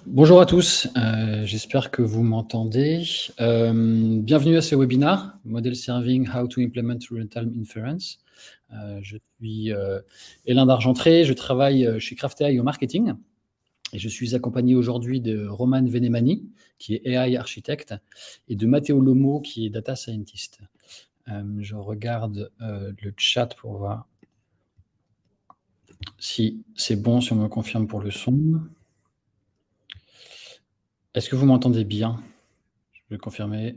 Bonjour à tous, j'espère que vous m'entendez. Bienvenue à ce webinaire, Model Serving: How to Implement Real-Time Inference. Je suis Hélène d'Argentré, je travaille chez Craft.ai au marketing et je suis accompagné aujourd'hui de Roman Venemani, qui est AI architecte, et de Matteo Lomo, qui est data scientist. Je regarde le chat pour voir si c'est bon, si on me confirme pour le son. Est-ce que vous m'entendez bien? Je vais confirmer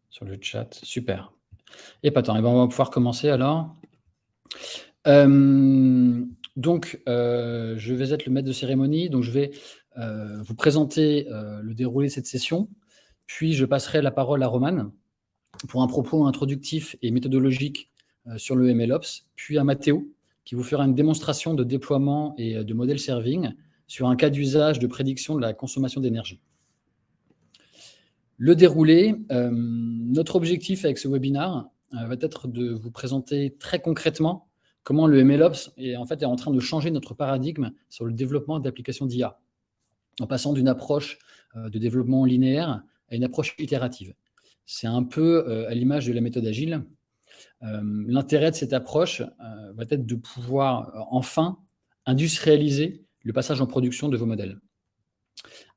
sur le chat. Super. Épatant. Et ben, on va pouvoir commencer alors. Donc, je vais être le maître de cérémonie. Donc, je vais vous présenter le déroulé de cette session. Puis, je passerai la parole à Roman pour un propos introductif et méthodologique sur le MLOps. Puis à Matteo, qui vous fera une démonstration de déploiement et de modèle serving sur un cas d'usage de prédiction de la consommation d'énergie. Le déroulé, notre objectif avec ce webinaire va être de vous présenter très concrètement comment le MLOps est en train de changer notre paradigme sur le développement d'applications d'IA, en passant d'une approche de développement linéaire à une approche itérative. C'est un peu à l'image de la méthode agile. L'intérêt de cette approche va être de pouvoir enfin industrialiser le passage en production de vos modèles.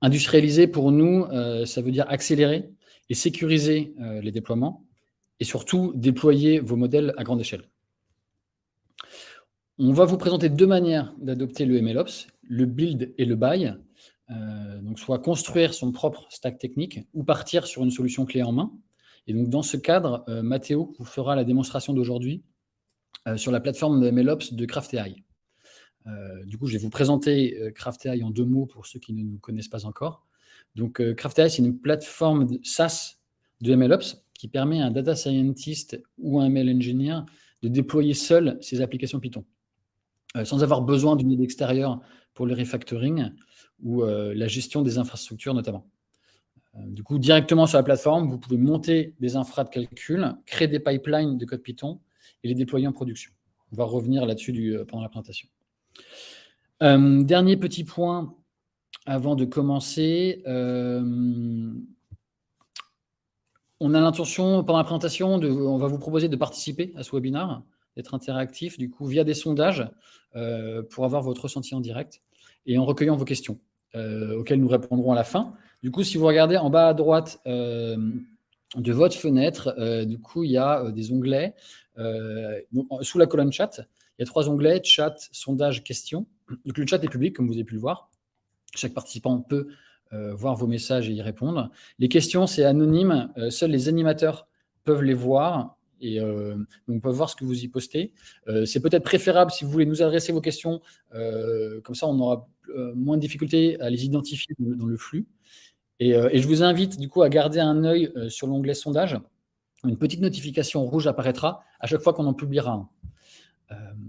Industrialiser, pour nous, ça veut dire accélérer et sécuriser les déploiements et surtout déployer vos modèles à grande échelle. On va vous présenter deux manières d'adopter le MLOps, le build et le buy. Donc soit construire son propre stack technique ou partir sur une solution clé en main. Et donc dans ce cadre, Matteo vous fera la démonstration d'aujourd'hui sur la plateforme de MLOps de Craft.ai. Du coup, je vais vous présenter Craft.ai en deux mots pour ceux qui ne nous connaissent pas encore. Donc, Craft.ai, c'est une plateforme SaaS de MLOps qui permet à un data scientist ou un ML engineer de déployer seul ses applications Python, sans avoir besoin d'une aide extérieure pour le refactoring ou la gestion des infrastructures notamment. Du coup, directement sur la plateforme, vous pouvez monter des infras de calcul, créer des pipelines de code Python et les déployer en production. On va revenir là-dessus pendant la présentation. Dernier petit point avant de commencer. On a l'intention, pendant la présentation, on va vous proposer de participer à ce webinaire, d'être interactif, du coup, via des sondages, pour avoir votre ressenti en direct et en recueillant vos questions, auxquelles nous répondrons à la fin. Du coup, si vous regardez en bas à droite de votre fenêtre, du coup, il y a des onglets. Sous la colonne chat, il y a 3 onglets, chat, sondage, questions. Donc, le chat est public, comme vous avez pu le voir. Chaque participant peut voir vos messages et y répondre. Les questions, c'est anonyme. Seuls les animateurs peuvent les voir et donc peuvent voir ce que vous y postez. C'est peut-être préférable si vous voulez nous adresser vos questions. Comme ça, on aura moins de difficultés à les identifier dans le flux. Et je vous invite du coup à garder un œil sur l'onglet sondage. Une petite notification rouge apparaîtra à chaque fois qu'on en publiera un.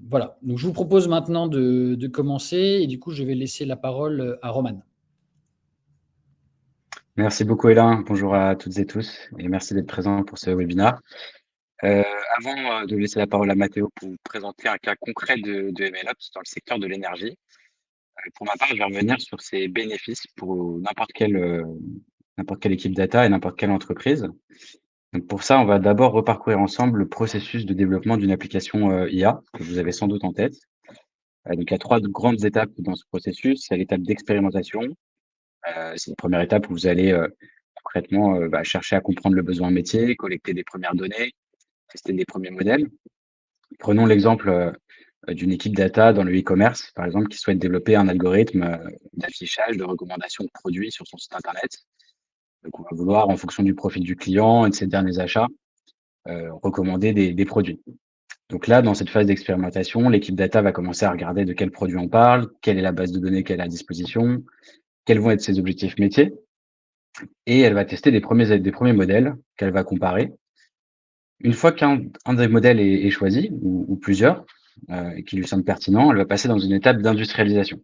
Voilà, donc je vous propose maintenant de commencer et du coup je vais laisser la parole à Roman. Merci beaucoup Hélène, bonjour à toutes et tous et merci d'être présent pour ce webinaire. Avant de laisser la parole à Matteo pour vous présenter un cas concret de MLOps dans le secteur de l'énergie, pour ma part je vais revenir sur ses bénéfices pour n'importe quelle équipe data et n'importe quelle entreprise. Donc pour ça, on va d'abord reparcourir ensemble le processus de développement d'une application IA que vous avez sans doute en tête. Donc il y a 3 grandes étapes dans ce processus. Il y a l'étape d'expérimentation. C'est une première étape où vous allez concrètement chercher à comprendre le besoin métier, collecter des premières données, tester des premiers modèles. Prenons l'exemple d'une équipe data dans le e-commerce, par exemple, qui souhaite développer un algorithme d'affichage, de recommandation de produits sur son site internet. Donc, on va vouloir, en fonction du profil du client et de ses derniers achats, recommander des produits. Donc là, dans cette phase d'expérimentation, l'équipe data va commencer à regarder de quel produit on parle, quelle est la base de données qu'elle a à disposition, quels vont être ses objectifs métiers, et elle va tester des premiers modèles qu'elle va comparer. Une fois qu'un des modèles est choisi, ou plusieurs, et qui lui semble pertinent, elle va passer dans une étape d'industrialisation.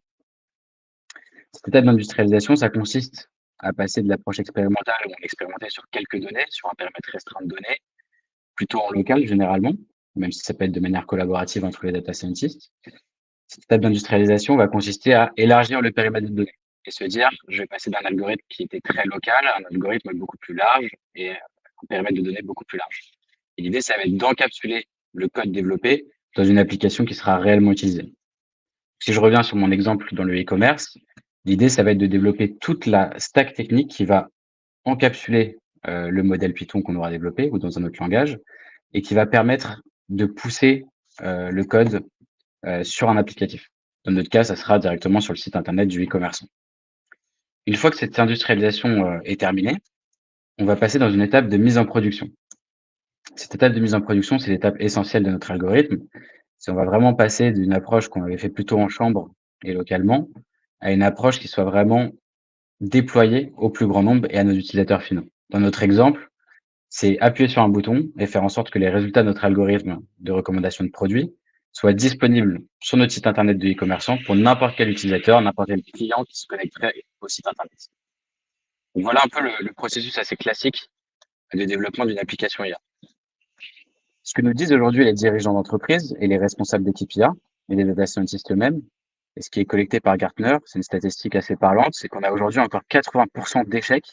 Cette étape d'industrialisation, ça consiste à passer de l'approche expérimentale, où on va expérimenter sur quelques données, sur un périmètre restreint de données, plutôt en local généralement, même si ça peut être de manière collaborative entre les data scientists. Cette étape d'industrialisation va consister à élargir le périmètre de données. et se dire, je vais passer d'un algorithme qui était très local à un algorithme beaucoup plus large et un périmètre de données beaucoup plus large. Et l'idée, ça va être d'encapsuler le code développé dans une application qui sera réellement utilisée. Si je reviens sur mon exemple dans le e-commerce, l'idée, ça va être de développer toute la stack technique qui va encapsuler le modèle Python qu'on aura développé ou dans un autre langage et qui va permettre de pousser le code sur un applicatif. Dans notre cas, ça sera directement sur le site internet du e-commerçant. Une fois que cette industrialisation est terminée, on va passer dans une étape de mise en production. Cette étape de mise en production, c'est l'étape essentielle de notre algorithme. C'est on va vraiment passer d'une approche qu'on avait fait plutôt en chambre et localement à une approche qui soit vraiment déployée au plus grand nombre et à nos utilisateurs finaux. Dans notre exemple, c'est appuyer sur un bouton et faire en sorte que les résultats de notre algorithme de recommandation de produits soient disponibles sur notre site internet de e-commerçant pour n'importe quel utilisateur, n'importe quel client qui se connecterait au site internet. Donc voilà un peu le processus assez classique de développement d'une application IA. Ce que nous disent aujourd'hui les dirigeants d'entreprise et les responsables d'équipe IA et les data scientists eux-mêmes, et ce qui est collecté par Gartner, c'est une statistique assez parlante, c'est qu'on a aujourd'hui encore 80% d'échecs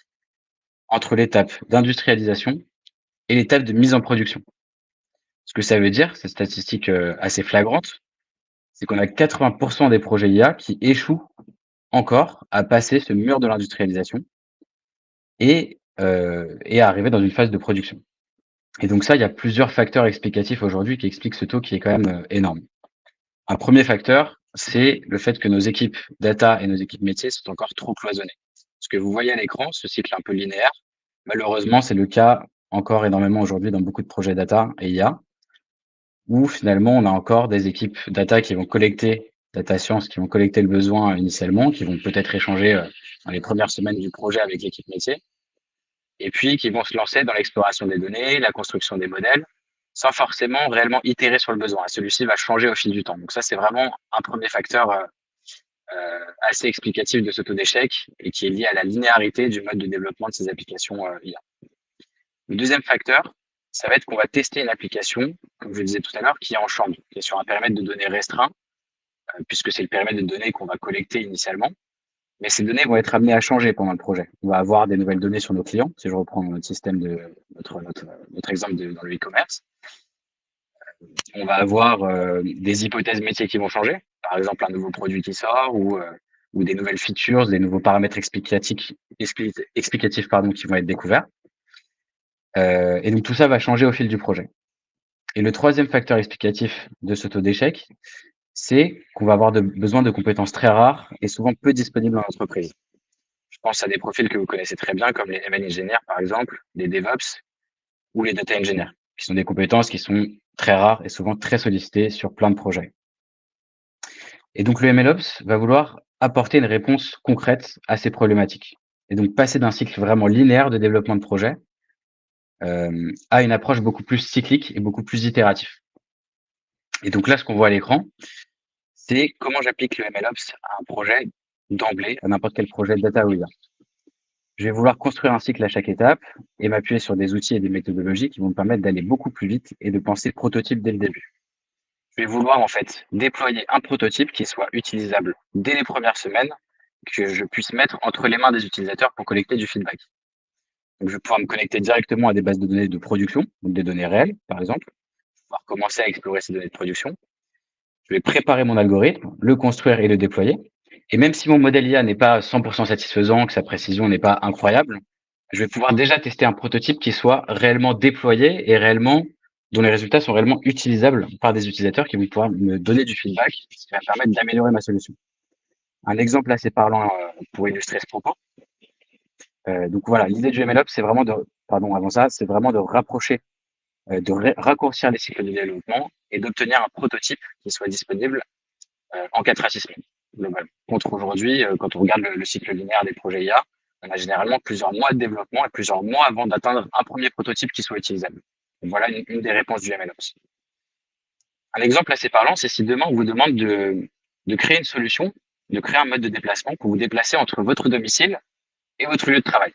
entre l'étape d'industrialisation et l'étape de mise en production. Ce que ça veut dire, cette statistique assez flagrante, c'est qu'on a 80% des projets IA qui échouent encore à passer ce mur de l'industrialisation et à arriver dans une phase de production. Et donc ça, il y a plusieurs facteurs explicatifs aujourd'hui qui expliquent ce taux qui est quand même énorme. Un premier facteur, c'est le fait que nos équipes data et nos équipes métiers sont encore trop cloisonnées. Ce que vous voyez à l'écran, ce cycle un peu linéaire, malheureusement, c'est le cas encore énormément aujourd'hui dans beaucoup de projets data et IA, où finalement, on a encore des équipes data qui vont collecter, data science, qui vont collecter le besoin initialement, qui vont peut-être échanger dans les premières semaines du projet avec l'équipe métier, et puis qui vont se lancer dans l'exploration des données, la construction des modèles, sans forcément réellement itérer sur le besoin. Celui-ci va changer au fil du temps. Donc ça, c'est vraiment un premier facteur assez explicatif de ce taux d'échec et qui est lié à la linéarité du mode de développement de ces applications IA. Le deuxième facteur, ça va être qu'on va tester une application, comme je le disais tout à l'heure, qui est en chambre, qui est sur un périmètre de données restreint, puisque c'est le périmètre de données qu'on va collecter initialement. Mais ces données vont être amenées à changer pendant le projet. On va avoir des nouvelles données sur nos clients, si je reprends notre système notre exemple dans le e-commerce. On va avoir des hypothèses métiers qui vont changer, par exemple un nouveau produit qui sort ou des nouvelles features, des nouveaux paramètres explicatifs qui vont être découverts. Et donc tout ça va changer au fil du projet. Et le troisième facteur explicatif de ce taux d'échec, c'est qu'on va avoir besoin de compétences très rares et souvent peu disponibles dans l'entreprise. Je pense à des profils que vous connaissez très bien, comme les ML engineers, par exemple, les DevOps ou les data engineers, qui sont des compétences qui sont très rares et souvent très sollicitées sur plein de projets. Et donc, le MLOps va vouloir apporter une réponse concrète à ces problématiques. Et donc, passer d'un cycle vraiment linéaire de développement de projet à une approche beaucoup plus cyclique et beaucoup plus itératif. Et donc là, ce qu'on voit à l'écran, c'est comment j'applique le MLOps à un projet d'emblée, à n'importe quel projet de data ou IA. Je vais vouloir construire un cycle à chaque étape et m'appuyer sur des outils et des méthodologies qui vont me permettre d'aller beaucoup plus vite et de penser prototype dès le début. Je vais vouloir en fait déployer un prototype qui soit utilisable dès les premières semaines, que je puisse mettre entre les mains des utilisateurs pour collecter du feedback. Donc, je vais pouvoir me connecter directement à des bases de données de production, donc des données réelles, par exemple. Je vais pouvoir commencer à explorer ces données de production. Je vais préparer mon algorithme, le construire et le déployer. Et même si mon modèle IA n'est pas 100% satisfaisant, que sa précision n'est pas incroyable, je vais pouvoir déjà tester un prototype qui soit réellement déployé et dont les résultats sont réellement utilisables par des utilisateurs qui vont pouvoir me donner du feedback, ce qui va me permettre d'améliorer ma solution. Un exemple assez parlant pour illustrer ce propos. Donc voilà, l'idée du MLOps, c'est vraiment c'est vraiment de rapprocher, raccourcir les cycles de développement et d'obtenir un prototype qui soit disponible en 4 à 6 semaines, globalement. Contre aujourd'hui, quand on regarde le cycle linéaire des projets IA, on a généralement plusieurs mois de développement et plusieurs mois avant d'atteindre un premier prototype qui soit utilisable. Donc voilà une des réponses du MLOps. Un exemple assez parlant, c'est si demain on vous demande de créer une solution, de créer un mode de déplacement pour vous déplacer entre votre domicile et votre lieu de travail.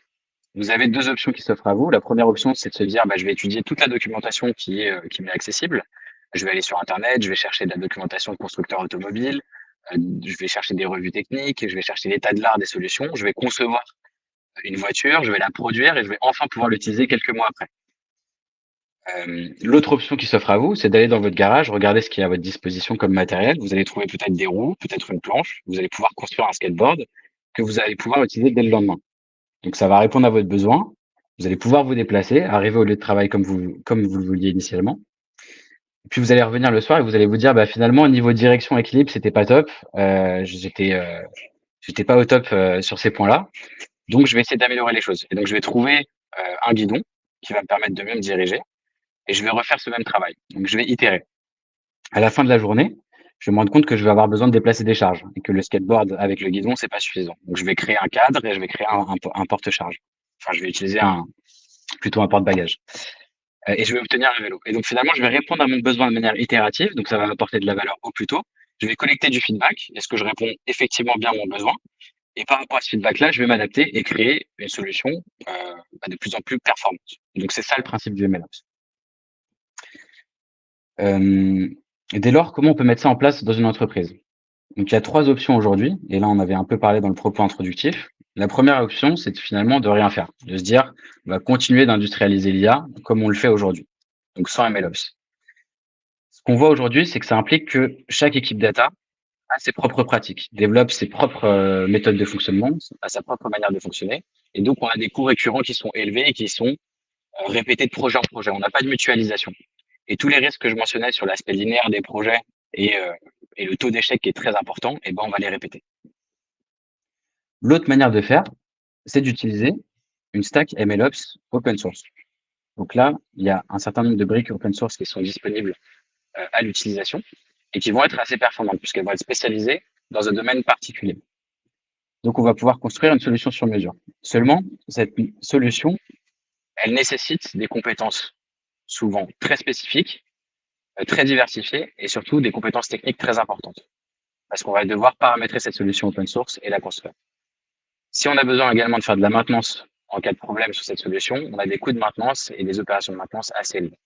Vous avez deux options qui s'offrent à vous. La première option, c'est de se dire, je vais étudier toute la documentation qui m'est accessible. Je vais aller sur Internet, je vais chercher de la documentation de constructeurs automobiles, Je vais chercher des revues techniques, je vais chercher l'état de l'art des solutions, je vais concevoir une voiture, je vais la produire et je vais enfin pouvoir l'utiliser quelques mois après. L'autre option qui s'offre à vous, c'est d'aller dans votre garage, regarder ce qui est à votre disposition comme matériel. Vous allez trouver peut-être des roues, peut-être une planche. Vous allez pouvoir construire un skateboard que vous allez pouvoir utiliser dès le lendemain. Donc ça va répondre à votre besoin. Vous allez pouvoir vous déplacer, arriver au lieu de travail comme vous le vouliez initialement. Puis vous allez revenir le soir et vous allez vous dire, bah, finalement, au niveau direction, équilibre, c'était pas top. J'étais pas au top sur ces points-là. Donc, je vais essayer d'améliorer les choses. Et donc, je vais trouver un guidon qui va me permettre de mieux me diriger et je vais refaire ce même travail. Donc, je vais itérer. À la fin de la journée, je vais me rendre compte que je vais avoir besoin de déplacer des charges et que le skateboard avec le guidon, c'est pas suffisant. Donc, je vais créer un cadre et je vais créer un porte-charge. Enfin, je vais utiliser plutôt un porte-bagages. Et je vais obtenir un vélo. Et donc, finalement, je vais répondre à mon besoin de manière itérative. Donc, ça va m'apporter de la valeur au plus tôt. Je vais collecter du feedback. Est-ce que je réponds effectivement bien à mon besoin? Et par rapport à ce feedback-là, je vais m'adapter et créer une solution de plus en plus performante. Donc, c'est ça le principe du MLOps. Dès lors, comment on peut mettre ça en place dans une entreprise? Donc, il y a 3 options aujourd'hui, et là, on avait un peu parlé dans le propos introductif. La première option, c'est finalement de rien faire, de se dire, on va continuer d'industrialiser l'IA comme on le fait aujourd'hui, donc sans MLOps. Ce qu'on voit aujourd'hui, c'est que ça implique que chaque équipe data a ses propres pratiques, développe ses propres méthodes de fonctionnement, a sa propre manière de fonctionner. Et donc, on a des coûts récurrents qui sont élevés et qui sont répétés de projet en projet. On n'a pas de mutualisation. Et tous les risques que je mentionnais sur l'aspect linéaire des projets et le taux d'échec qui est très important, eh ben, on va les répéter. L'autre manière de faire, c'est d'utiliser une stack MLOps open source. Donc là, il y a un certain nombre de briques open source qui sont disponibles à l'utilisation et qui vont être assez performantes puisqu'elles vont être spécialisées dans un domaine particulier. Donc, on va pouvoir construire une solution sur mesure. Seulement, cette solution, elle nécessite des compétences souvent très spécifiques, très diversifiées et surtout des compétences techniques très importantes. Parce qu'on va devoir paramétrer cette solution open source et la construire. Si on a besoin également de faire de la maintenance en cas de problème sur cette solution, on a des coûts de maintenance et des opérations de maintenance assez élevés.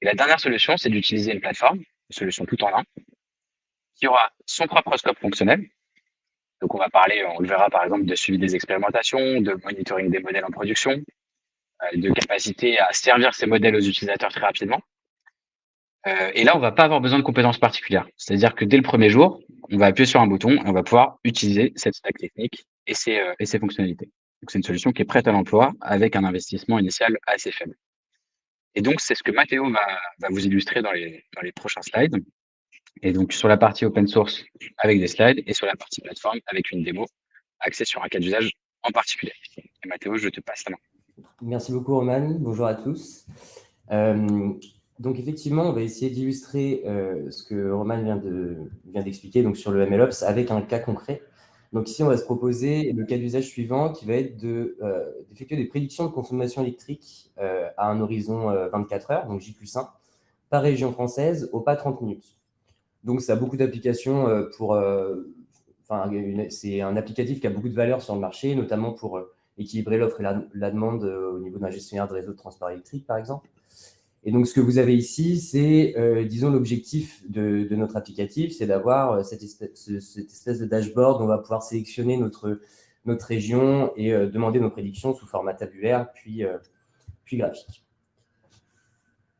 Et la dernière solution, c'est d'utiliser une plateforme, une solution tout en un, qui aura son propre scope fonctionnel. Donc, on va parler, on le verra par exemple, de suivi des expérimentations, de monitoring des modèles en production, de capacité à servir ces modèles aux utilisateurs très rapidement. Et là, on va pas avoir besoin de compétences particulières. C'est-à-dire que dès le premier jour, on va appuyer sur un bouton et on va pouvoir utiliser cette stack technique et ses fonctionnalités. Donc, c'est une solution qui est prête à l'emploi avec un investissement initial assez faible. Et donc, c'est ce que Mathéo va vous illustrer dans les prochains slides. Et donc, sur la partie open source avec des slides et sur la partie plateforme avec une démo axée sur un cas d'usage en particulier. Et Mathéo, je te passe la main. Merci beaucoup, Roman. Bonjour à tous. Donc, effectivement, on va essayer d'illustrer ce que Roman vient d'expliquer donc sur le MLOps avec un cas concret. Donc, ici, on va se proposer le cas d'usage suivant qui va être d'effectuer des prédictions de consommation électrique à un horizon 24 heures, donc J+1, par région française au pas 30 minutes. Donc, ça a beaucoup d'applications c'est un applicatif qui a beaucoup de valeur sur le marché, notamment pour équilibrer l'offre et la demande au niveau d'un gestionnaire de réseau de transport électrique, par exemple. Et donc, ce que vous avez ici, c'est, disons, l'objectif de notre applicatif, c'est d'avoir cette espèce de dashboard où on va pouvoir sélectionner notre région et demander nos prédictions sous format tabulaire, puis graphique.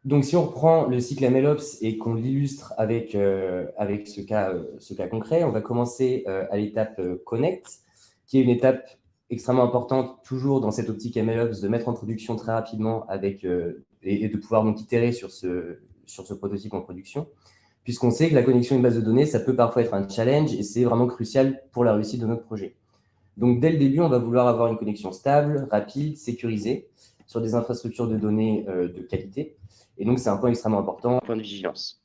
Donc, si on reprend le cycle MLOps et qu'on l'illustre avec ce cas concret, on va commencer à l'étape Connect, qui est une étape extrêmement importante, toujours dans cette optique MLOps, de mettre en production très rapidement et de pouvoir donc itérer sur ce prototype en production, puisqu'on sait que la connexion à une base de données, ça peut parfois être un challenge et c'est vraiment crucial pour la réussite de notre projet. Donc, dès le début, on va vouloir avoir une connexion stable, rapide, sécurisée, sur des infrastructures de données de qualité. Et donc, c'est un point extrêmement important. Point de vigilance.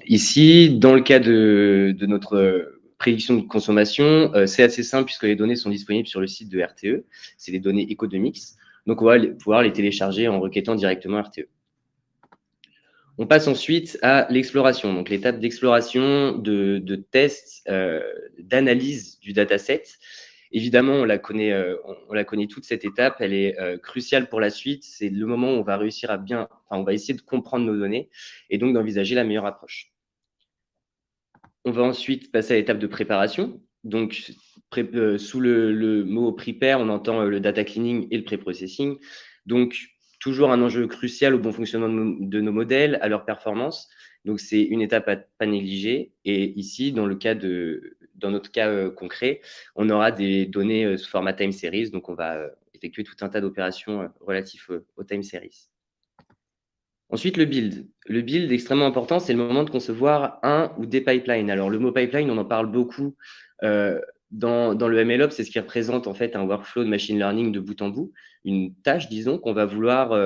Ici, dans le cas de notre prédiction de consommation, c'est assez simple puisque les données sont disponibles sur le site de RTE. C'est les données Economics. Donc, on va pouvoir les télécharger en requêtant directement RTE. On passe ensuite à l'exploration. Donc, l'étape d'exploration, de test, d'analyse du dataset. Évidemment, on la connaît toute cette étape, elle est cruciale pour la suite. C'est le moment où on va réussir on va essayer de comprendre nos données et donc d'envisager la meilleure approche. On va ensuite passer à l'étape de préparation. Donc, sous le mot prepare, on entend le data cleaning et le pré-processing. Donc, toujours un enjeu crucial au bon fonctionnement de nos modèles, à leur performance. Donc, c'est une étape à pas négliger. Et ici, dans notre cas concret, on aura des données sous format time series. Donc, on va effectuer tout un tas d'opérations relatifs au time series. Ensuite, le build. Le build, extrêmement important, c'est le moment de concevoir un ou des pipelines. Alors, le mot pipeline, on en parle beaucoup dans le MLOps, c'est ce qui représente en fait un workflow de machine learning de bout en bout, une tâche, disons, qu'on va vouloir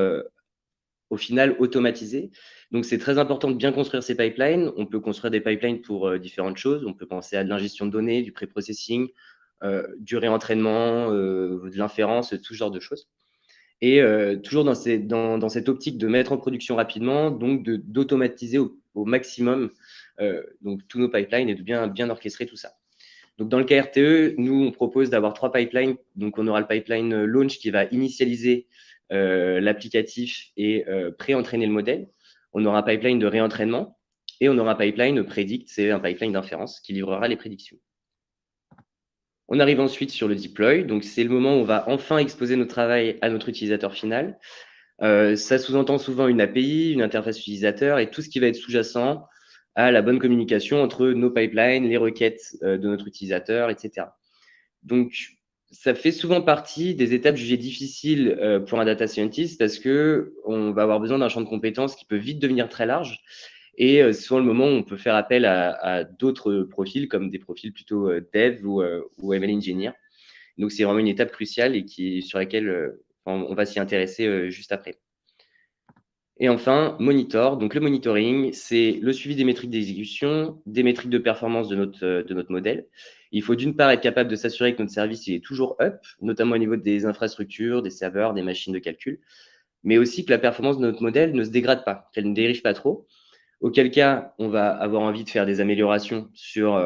au final automatiser. Donc, c'est très important de bien construire ces pipelines. On peut construire des pipelines pour différentes choses. On peut penser à de l'ingestion de données, du pré-processing, du réentraînement, de l'inférence, tout ce genre de choses. Et toujours dans cette optique de mettre en production rapidement, donc d'automatiser au maximum donc tous nos pipelines et de bien orchestrer tout ça. Donc dans le cas RTE, nous, on propose d'avoir 3 pipelines. Donc on aura le pipeline launch qui va initialiser l'applicatif et pré-entraîner le modèle. On aura un pipeline de réentraînement et on aura un pipeline predict, c'est un pipeline d'inférence qui livrera les prédictions. On arrive ensuite sur le deploy. Donc, c'est le moment où on va enfin exposer notre travail à notre utilisateur final. Ça sous-entend souvent une API, une interface utilisateur et tout ce qui va être sous-jacent à la bonne communication entre nos pipelines, les requêtes de notre utilisateur, etc. Donc, ça fait souvent partie des étapes jugées difficiles pour un data scientist parce qu'on va avoir besoin d'un champ de compétences qui peut vite devenir très large. Et c'est souvent le moment où on peut faire appel à d'autres profils, comme des profils plutôt dev ou ML engineer. Donc, c'est vraiment une étape cruciale et sur laquelle on va s'y intéresser juste après. Et enfin, monitor. Donc, le monitoring, c'est le suivi des métriques d'exécution, des métriques de performance de notre modèle. Il faut d'une part être capable de s'assurer que notre service est toujours up, notamment au niveau des infrastructures, des serveurs, des machines de calcul, mais aussi que la performance de notre modèle ne se dégrade pas, qu'elle ne dérive pas trop. Auquel cas, on va avoir envie de faire des améliorations sur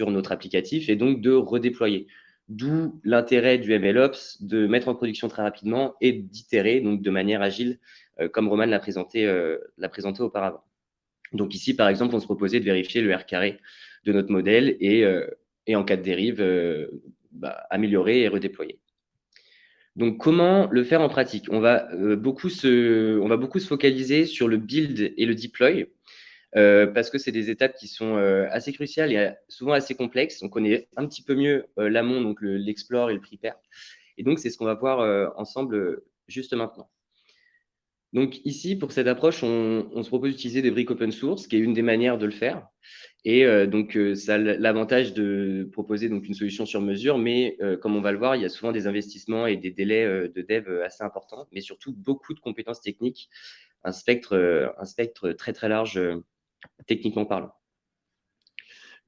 notre applicatif et donc de redéployer. D'où l'intérêt du MLOps de mettre en production très rapidement et d'itérer donc de manière agile, comme Roman l'a présenté auparavant. Donc ici, par exemple, on se proposait de vérifier le R carré de notre modèle et en cas de dérive, améliorer et redéployer. Donc, comment le faire en pratique? On va beaucoup se focaliser sur le build et le deploy. Parce que c'est des étapes qui sont assez cruciales et souvent assez complexes. On connaît un petit peu mieux l'amont, donc l'explore et le prepare. Et donc, c'est ce qu'on va voir ensemble juste maintenant. Donc ici, pour cette approche, on se propose d'utiliser des briques open source, qui est une des manières de le faire. Et ça a l'avantage de proposer donc une solution sur mesure, mais comme on va le voir, il y a souvent des investissements et des délais de dev assez importants, mais surtout beaucoup de compétences techniques, un spectre très très large techniquement parlant.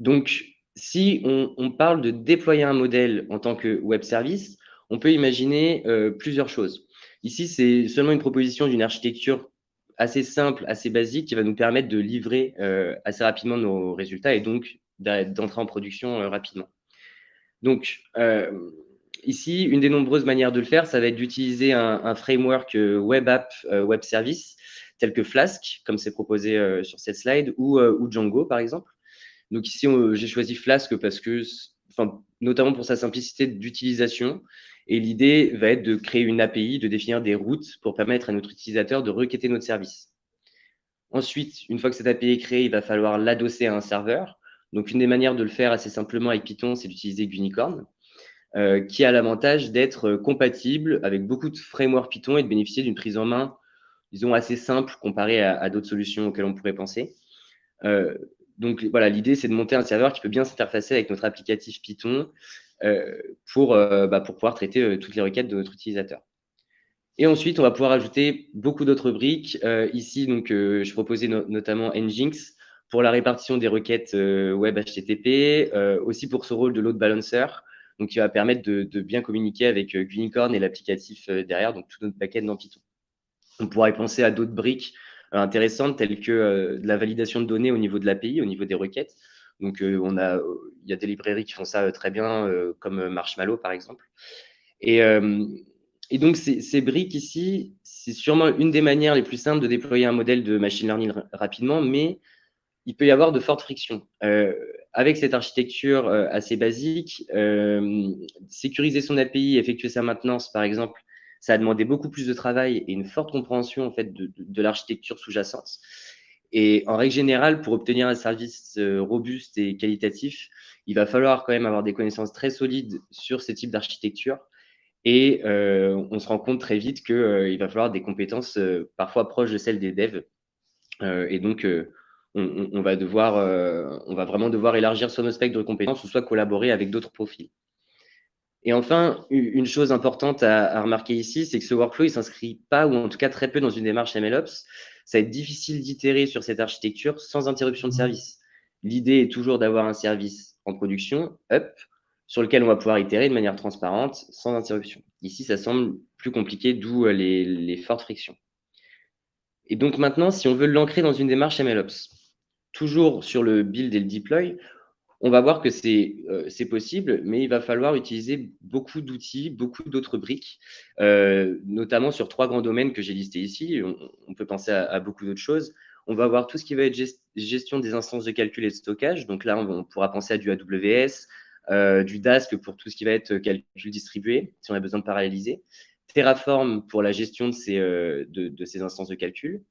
Donc, si on parle de déployer un modèle en tant que web service, on peut imaginer plusieurs choses. Ici, c'est seulement une proposition d'une architecture assez simple, assez basique, qui va nous permettre de livrer assez rapidement nos résultats et donc d'entrer en production rapidement. Donc, ici, une des nombreuses manières de le faire, ça va être d'utiliser un framework web app, web service, tel que Flask, comme c'est proposé sur cette slide, ou Django, par exemple. Donc ici, j'ai choisi Flask parce que, notamment pour sa simplicité d'utilisation. Et l'idée va être de créer une API, de définir des routes pour permettre à notre utilisateur de requêter notre service. Ensuite, une fois que cette API est créée, il va falloir l'adosser à un serveur. Donc, une des manières de le faire assez simplement avec Python, c'est d'utiliser Unicorn, qui a l'avantage d'être compatible avec beaucoup de frameworks Python et de bénéficier d'une prise en main, disons, assez simple comparée à d'autres solutions auxquelles on pourrait penser. Donc, voilà, l'idée, c'est de monter un serveur qui peut bien s'interfacer avec notre applicatif Python pour pouvoir traiter toutes les requêtes de notre utilisateur. Et ensuite, on va pouvoir ajouter beaucoup d'autres briques. Ici, donc, je proposais notamment Nginx pour la répartition des requêtes web HTTP, aussi pour ce rôle de load balancer, donc qui va permettre de bien communiquer avec Unicorn et l'applicatif derrière, donc tout notre backend dans Python. On pourra y penser à d'autres briques intéressantes telles que de la validation de données au niveau de l'API, au niveau des requêtes. Donc, il y a des librairies qui font ça très bien, comme Marshmallow, par exemple. Et donc, ces briques ici, c'est sûrement une des manières les plus simples de déployer un modèle de machine learning rapidement, mais il peut y avoir de fortes frictions. avec cette architecture assez basique, sécuriser son API, effectuer sa maintenance, par exemple, ça a demandé beaucoup plus de travail et une forte compréhension en fait, de l'architecture sous-jacente. Et en règle générale, pour obtenir un service robuste et qualitatif, il va falloir quand même avoir des connaissances très solides sur ce type d'architecture. Et on se rend compte très vite qu'il va falloir des compétences parfois proches de celles des devs. Et donc, on va vraiment devoir élargir son spectre de compétences ou soit collaborer avec d'autres profils. Et enfin, une chose importante à remarquer ici, c'est que ce workflow, il ne s'inscrit pas, ou en tout cas très peu, dans une démarche MLOps. Ça va être difficile d'itérer sur cette architecture sans interruption de service. L'idée est toujours d'avoir un service en production, up, sur lequel on va pouvoir itérer de manière transparente, sans interruption. Ici, ça semble plus compliqué, d'où les fortes frictions. Et donc maintenant, si on veut l'ancrer dans une démarche MLOps, toujours sur le build et le deploy, on va voir que c'est possible, mais il va falloir utiliser beaucoup d'outils, beaucoup d'autres briques, notamment sur 3 grands domaines que j'ai listés ici. On peut penser à beaucoup d'autres choses. On va avoir tout ce qui va être gestion des instances de calcul et de stockage. Donc là, on pourra penser à du AWS, du Dask pour tout ce qui va être calcul distribué, si on a besoin de paralléliser. Terraform pour la gestion de ces instances de calcul.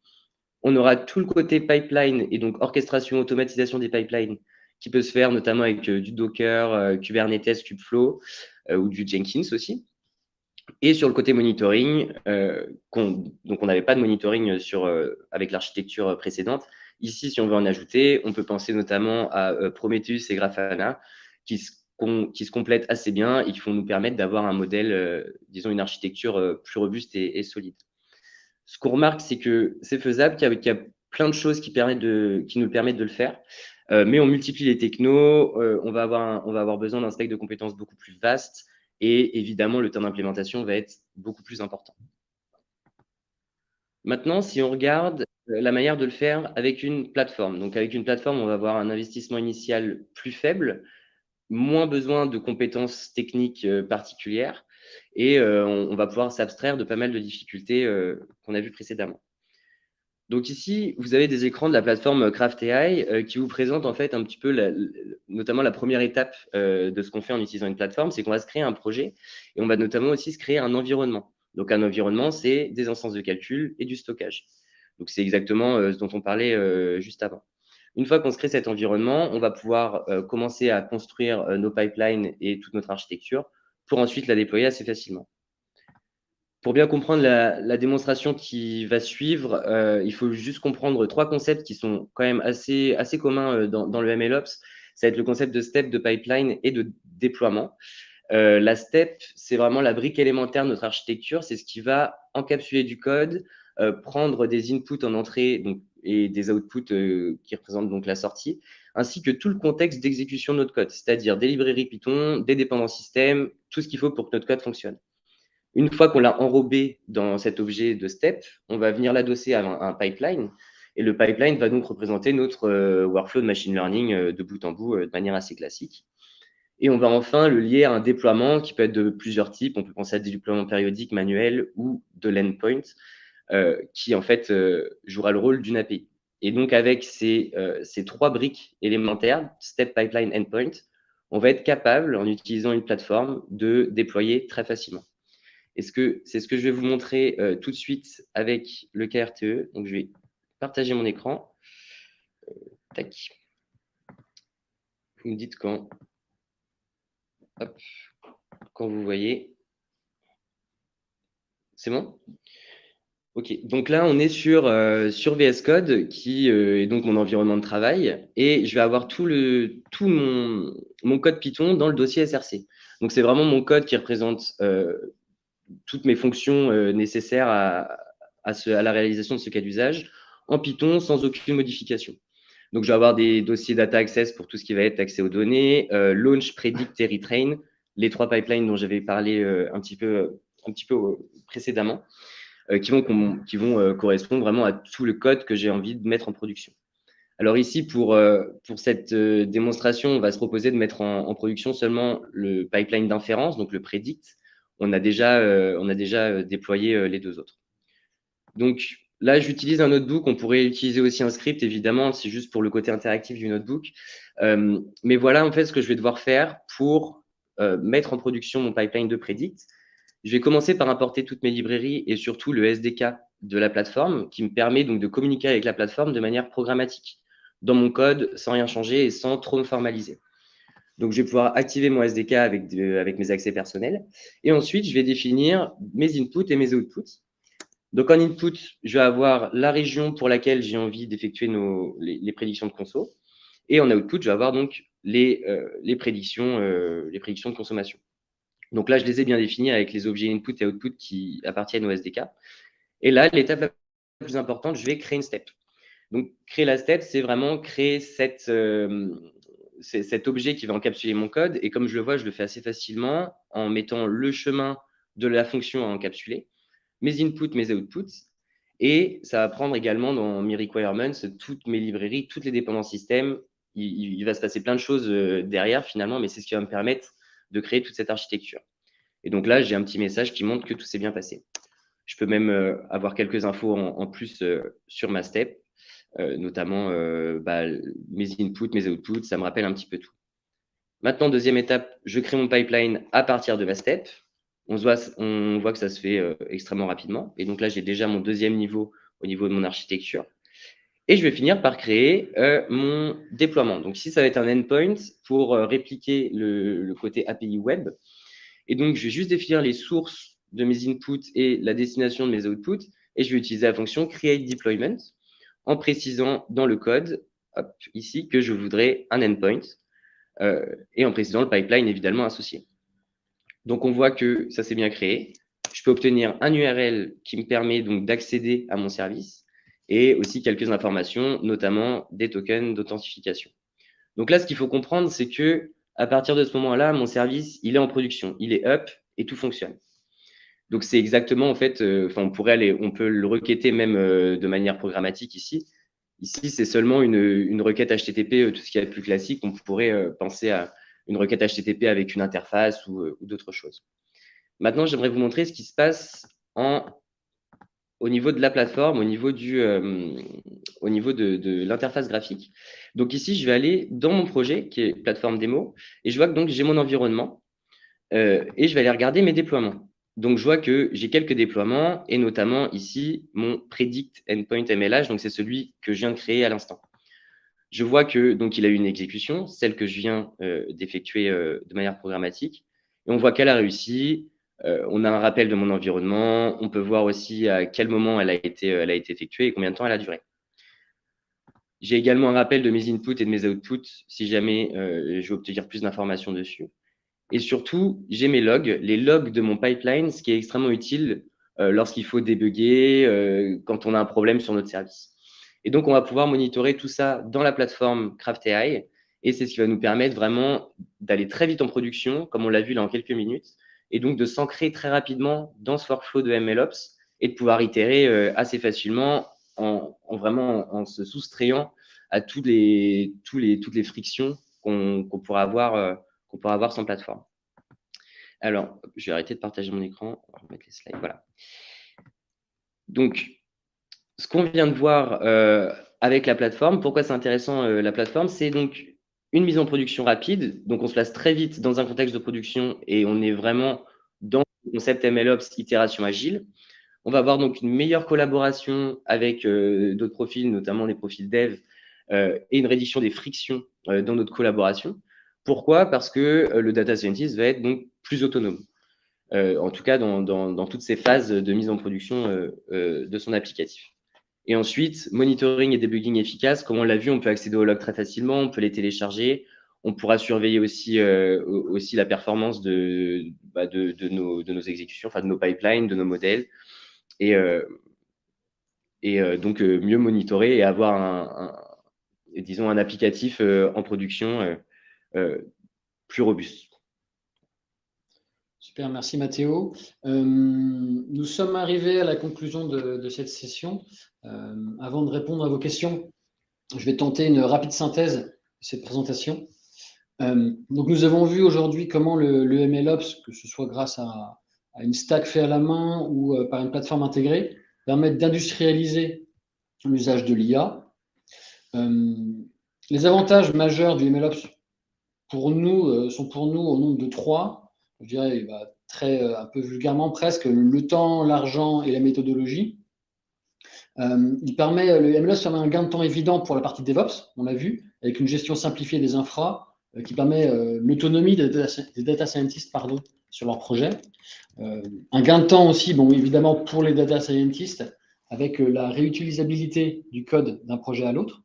On aura tout le côté pipeline et donc orchestration, automatisation des pipelines qui peut se faire notamment avec du Docker, Kubernetes, Kubeflow ou du Jenkins aussi. Et sur le côté monitoring, donc on n'avait pas de monitoring avec l'architecture précédente. Ici, si on veut en ajouter, on peut penser notamment à Prometheus et Grafana qui se complètent assez bien et qui vont nous permettre d'avoir un modèle, disons une architecture plus robuste et solide. Ce qu'on remarque, c'est que c'est faisable, qu'il y a plein de choses qui nous permettent de le faire, mais on multiplie les technos, on va avoir besoin d'un spectre de compétences beaucoup plus vaste et évidemment, le temps d'implémentation va être beaucoup plus important. Maintenant, si on regarde la manière de le faire avec une plateforme. Donc, avec une plateforme, on va avoir un investissement initial plus faible, moins besoin de compétences techniques particulières et on va pouvoir s'abstraire de pas mal de difficultés qu'on a vues précédemment. Donc ici, vous avez des écrans de la plateforme CraftAI qui vous présentent en fait un petit peu, notamment la première étape de ce qu'on fait en utilisant une plateforme, c'est qu'on va se créer un projet et on va notamment aussi se créer un environnement. Donc un environnement, c'est des instances de calcul et du stockage. Donc c'est exactement ce dont on parlait juste avant. Une fois qu'on se crée cet environnement, on va pouvoir commencer à construire nos pipelines et toute notre architecture pour ensuite la déployer assez facilement. Pour bien comprendre la démonstration qui va suivre, il faut juste comprendre 3 concepts qui sont quand même assez communs dans le MLOps. Ça va être le concept de step, de pipeline et de déploiement. La step, c'est vraiment la brique élémentaire de notre architecture. C'est ce qui va encapsuler du code, prendre des inputs en entrée et des outputs qui représentent donc la sortie, ainsi que tout le contexte d'exécution de notre code, c'est-à-dire des librairies Python, des dépendants système, tout ce qu'il faut pour que notre code fonctionne. Une fois qu'on l'a enrobé dans cet objet de step, on va venir l'adosser à un pipeline. Et le pipeline va donc représenter notre workflow de machine learning de bout en bout de manière assez classique. Et on va enfin le lier à un déploiement qui peut être de plusieurs types. On peut penser à des déploiements périodiques, manuels ou de l'endpoint qui en fait jouera le rôle d'une API. Et donc avec ces 3 briques élémentaires, step, pipeline, endpoint, on va être capable, en utilisant une plateforme, de déployer très facilement. C'est ce que je vais vous montrer tout de suite avec le cas RTE. Donc, je vais partager mon écran. Tac. Vous me dites quand. Hop. Quand vous voyez. C'est bon? OK. Donc là, on est sur VS Code, qui est donc mon environnement de travail. Et je vais avoir tout mon code Python dans le dossier SRC. Donc, c'est vraiment mon code qui représente toutes mes fonctions nécessaires à la réalisation de ce cas d'usage en Python sans aucune modification. Donc, je vais avoir des dossiers data access pour tout ce qui va être accès aux données, launch, predict et retrain, les 3 pipelines dont j'avais parlé un petit peu précédemment, qui vont correspondre vraiment à tout le code que j'ai envie de mettre en production. Alors ici, pour cette démonstration, on va se proposer de mettre en production seulement le pipeline d'inférence, donc le predict. On a déjà déployé les 2 autres. Donc là, j'utilise un notebook. On pourrait utiliser aussi un script, évidemment. C'est juste pour le côté interactif du notebook. Mais voilà, en fait, ce que je vais devoir faire pour mettre en production mon pipeline de Predict. Je vais commencer par importer toutes mes librairies et surtout le SDK de la plateforme qui me permet donc de communiquer avec la plateforme de manière programmatique, dans mon code, sans rien changer et sans trop me formaliser. Donc, je vais pouvoir activer mon SDK avec mes accès personnels. Et ensuite, je vais définir mes inputs et mes outputs. Donc, en input, je vais avoir la région pour laquelle j'ai envie d'effectuer les prédictions de conso. Et en output, je vais avoir donc les prédictions de consommation. Donc là, je les ai bien définies avec les objets input et output qui appartiennent au SDK. Et là, l'étape la plus importante, je vais créer une step. Donc, créer la step, c'est vraiment créer cet objet qui va encapsuler mon code. Et comme je le vois, je le fais assez facilement en mettant le chemin de la fonction à encapsuler, mes inputs, mes outputs. Et ça va prendre également dans mes requirements toutes mes librairies, toutes les dépendances système. Il va se passer plein de choses derrière finalement, mais c'est ce qui va me permettre de créer toute cette architecture. Et donc là, j'ai un petit message qui montre que tout s'est bien passé. Je peux même avoir quelques infos en plus sur ma step, notamment mes inputs, mes outputs, ça me rappelle un petit peu tout. Maintenant, deuxième étape, je crée mon pipeline à partir de ma step. On voit que ça se fait extrêmement rapidement. Et donc là, j'ai déjà mon deuxième niveau au niveau de mon architecture. Et je vais finir par créer mon déploiement. Donc ici, ça va être un endpoint pour répliquer le côté API web. Et donc, je vais juste définir les sources de mes inputs et la destination de mes outputs. Et je vais utiliser la fonction createDeployment en précisant dans le code, hop, ici, que je voudrais un endpoint et en précisant le pipeline évidemment associé. Donc, on voit que ça s'est bien créé. Je peux obtenir un URL qui me permet donc d'accéder à mon service et aussi quelques informations, notamment des tokens d'authentification. Donc là, ce qu'il faut comprendre, c'est que à partir de ce moment-là, mon service, il est en production, il est up et tout fonctionne. Donc c'est exactement en fait, on peut le requêter même de manière programmatique ici. Ici, c'est seulement une requête HTTP, tout ce qui est plus classique. On pourrait penser à une requête HTTP avec une interface ou d'autres choses. Maintenant, j'aimerais vous montrer ce qui se passe au niveau de la plateforme, au niveau de l'interface graphique. Donc ici, je vais aller dans mon projet qui est plateforme démo et je vois que donc j'ai mon environnement et je vais aller regarder mes déploiements. Donc je vois que j'ai quelques déploiements et notamment ici mon Predict Endpoint MLH, donc c'est celui que je viens de créer à l'instant. Je vois que donc il a eu une exécution, celle que je viens d'effectuer de manière programmatique, et on voit qu'elle a réussi. On a un rappel de mon environnement. On peut voir aussi à quel moment elle a été effectuée et combien de temps elle a duré. J'ai également un rappel de mes inputs et de mes outputs si jamais je veux obtenir plus d'informations dessus. Et surtout, j'ai mes logs, les logs de mon pipeline, ce qui est extrêmement utile lorsqu'il faut débugger, quand on a un problème sur notre service. Et donc, on va pouvoir monitorer tout ça dans la plateforme CraftAI. Et c'est ce qui va nous permettre vraiment d'aller très vite en production, comme on l'a vu là en quelques minutes, et donc de s'ancrer très rapidement dans ce workflow de MLOps et de pouvoir itérer assez facilement en se soustrayant à toutes les frictions qu'on pourra avoir sans plateforme. Alors, je vais arrêter de partager mon écran. On va remettre les slides. Voilà. Donc, ce qu'on vient de voir avec la plateforme, pourquoi c'est intéressant la plateforme, c'est donc une mise en production rapide. Donc, on se place très vite dans un contexte de production et on est vraiment dans le concept MLOps, itération agile. On va avoir donc une meilleure collaboration avec d'autres profils, notamment des profils dev, et une réduction des frictions dans notre collaboration. Pourquoi? Parce que le data scientist va être donc plus autonome. En tout cas, dans toutes ces phases de mise en production de son applicatif. Et ensuite, monitoring et debugging efficace. Comme on l'a vu, on peut accéder aux logs très facilement, on peut les télécharger. On pourra surveiller aussi la performance de nos exécutions, enfin de nos pipelines, de nos modèles. Et donc, mieux monitorer et avoir un applicatif en production plus robuste. Super, merci Mathéo. Nous sommes arrivés à la conclusion de cette session. Avant de répondre à vos questions, je vais tenter une rapide synthèse de cette présentation. Donc nous avons vu aujourd'hui comment le MLOps, que ce soit grâce à une stack faite à la main ou par une plateforme intégrée, permettre d'industrialiser l'usage de l'IA. Les avantages majeurs du MLOps sont pour nous au nombre de 3. Je dirais un peu vulgairement presque le temps, l'argent et la méthodologie. Le MLOps permet un gain de temps évident pour la partie DevOps, on l'a vu, avec une gestion simplifiée des infras qui permet l'autonomie des data scientists sur leur projet. Un gain de temps aussi, évidemment, pour les data scientists, avec la réutilisabilité du code d'un projet à l'autre,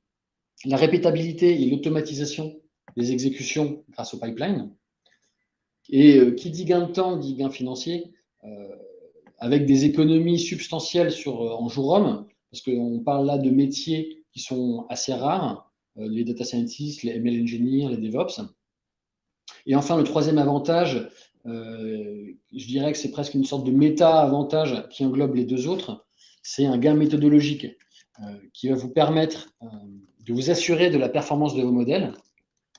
la répétabilité et l'automatisation des exécutions grâce au pipeline. Et qui dit gain de temps, dit gain financier, avec des économies substantielles en jour homme, parce qu'on parle là de métiers qui sont assez rares, les data scientists, les ML engineers, les DevOps. Et enfin, le troisième avantage, je dirais que c'est presque une sorte de méta-avantage qui englobe les deux autres, c'est un gain méthodologique qui va vous permettre de vous assurer de la performance de vos modèles,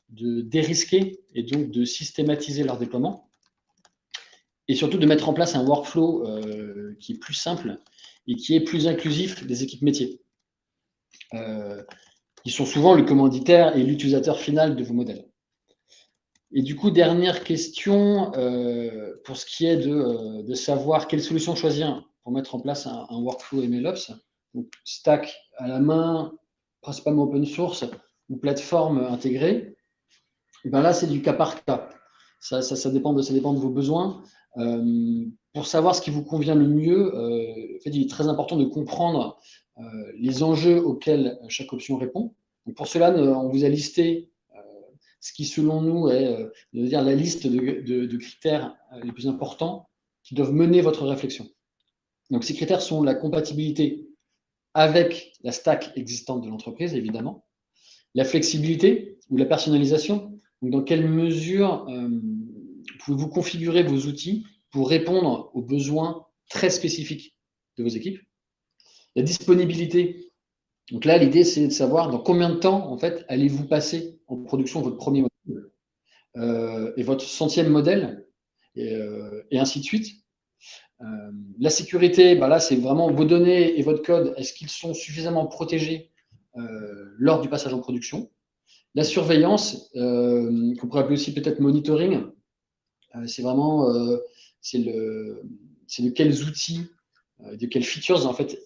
de dérisquer et donc de systématiser leur déploiement, et surtout de mettre en place un workflow qui est plus simple et qui est plus inclusif des équipes métiers. Ils sont souvent le commanditaire et l'utilisateur final de vos modèles. Et du coup, dernière question, pour ce qui est de savoir quelle solution choisir pour mettre en place un workflow MLOps. Donc, stack à la main, principalement open source, ou plateforme intégrée. Et ben là, c'est du cas par cas. Ça dépend de vos besoins. Pour savoir ce qui vous convient le mieux, en fait, il est très important de comprendre les enjeux auxquels chaque option répond. Donc pour cela, on vous a listé ce qui, selon nous, est la liste de critères les plus importants qui doivent mener votre réflexion. Donc ces critères sont la compatibilité avec la stack existante de l'entreprise, évidemment, la flexibilité ou la personnalisation. Donc dans quelle mesure pouvez-vous configurer vos outils pour répondre aux besoins très spécifiques de vos équipes? La disponibilité. Donc là, l'idée, c'est de savoir dans combien de temps, en fait, allez-vous passer en production votre premier modèle et votre 100e modèle, et ainsi de suite. La sécurité, là, c'est vraiment vos données et votre code, est-ce qu'ils sont suffisamment protégés lors du passage en production? La surveillance, qu'on pourrait appeler aussi peut-être monitoring, c'est vraiment de quels outils, de quelles features en fait